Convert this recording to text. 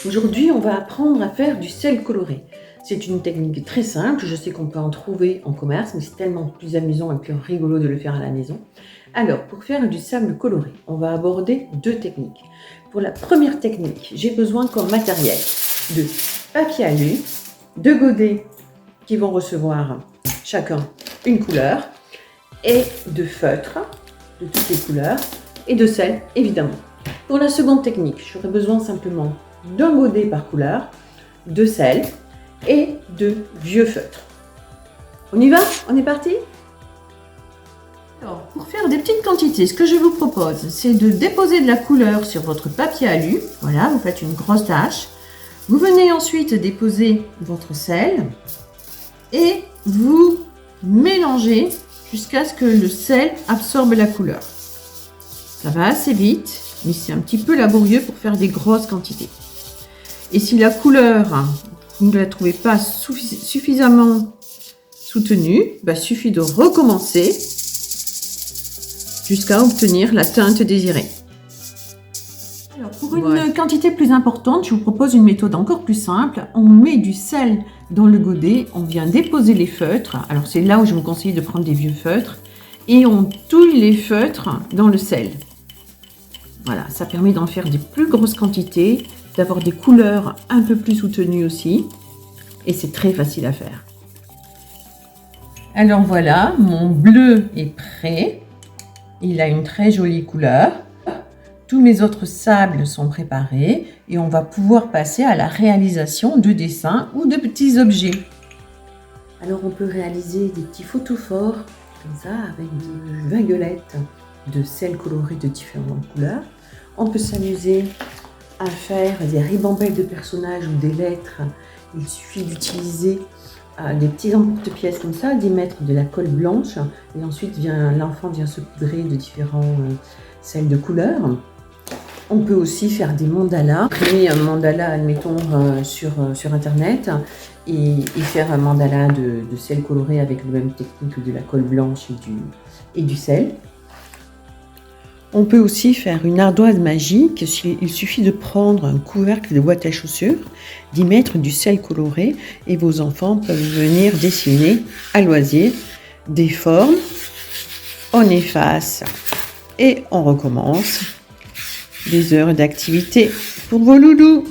Aujourd'hui, on va apprendre à faire du sel coloré. C'est une technique très simple, je sais qu'on peut en trouver en commerce, mais c'est tellement plus amusant et plus rigolo de le faire à la maison. Alors, pour faire du sable coloré, on va aborder deux techniques. Pour la première technique, j'ai besoin comme matériel de papier alu, de godets qui vont recevoir chacun une couleur, et de feutres de toutes les couleurs, et de sel, évidemment. Pour la seconde technique, j'aurai besoin simplement d'un godet par couleur, de sel et de vieux feutres. On y va? On est parti? Alors, pour faire des petites quantités, ce que je vous propose, c'est de déposer de la couleur sur votre papier alu. Voilà, vous faites une grosse tache. Vous venez ensuite déposer votre sel et vous mélangez jusqu'à ce que le sel absorbe la couleur. Ça va assez vite, mais c'est un petit peu laborieux pour faire des grosses quantités. Et si la couleur, vous ne la trouvez pas suffisamment soutenue, il suffit de recommencer jusqu'à obtenir la teinte désirée. Alors, pour une quantité plus importante, je vous propose une méthode encore plus simple. On met du sel dans le godet, on vient déposer les feutres. Alors c'est là où je vous conseille de prendre des vieux feutres. Et on touille les feutres dans le sel. Voilà, ça permet d'en faire des plus grosses quantités, d'avoir des couleurs un peu plus soutenues aussi. Et c'est très facile à faire. Alors voilà, mon bleu est prêt. Il a une très jolie couleur. Tous mes autres sables sont préparés et on va pouvoir passer à la réalisation de dessins ou de petits objets. Alors on peut réaliser des petits photophores comme ça avec des vaguelettes de sel coloré de différentes couleurs. On peut s'amuser à faire des ribambelles de personnages ou des lettres. Il suffit d'utiliser des petits emporte-pièces comme ça, d'y mettre de la colle blanche et ensuite l'enfant vient se poudrer de différents sels de couleurs. On peut aussi faire des mandalas, créer un mandala, admettons, sur internet et faire un mandala de sel coloré avec la même technique de la colle blanche et du sel. On peut aussi faire une ardoise magique. Il suffit de prendre un couvercle de boîte à chaussures, d'y mettre du sel coloré et vos enfants peuvent venir dessiner à loisir des formes. On efface et on recommence. Des heures d'activité pour vos loulous.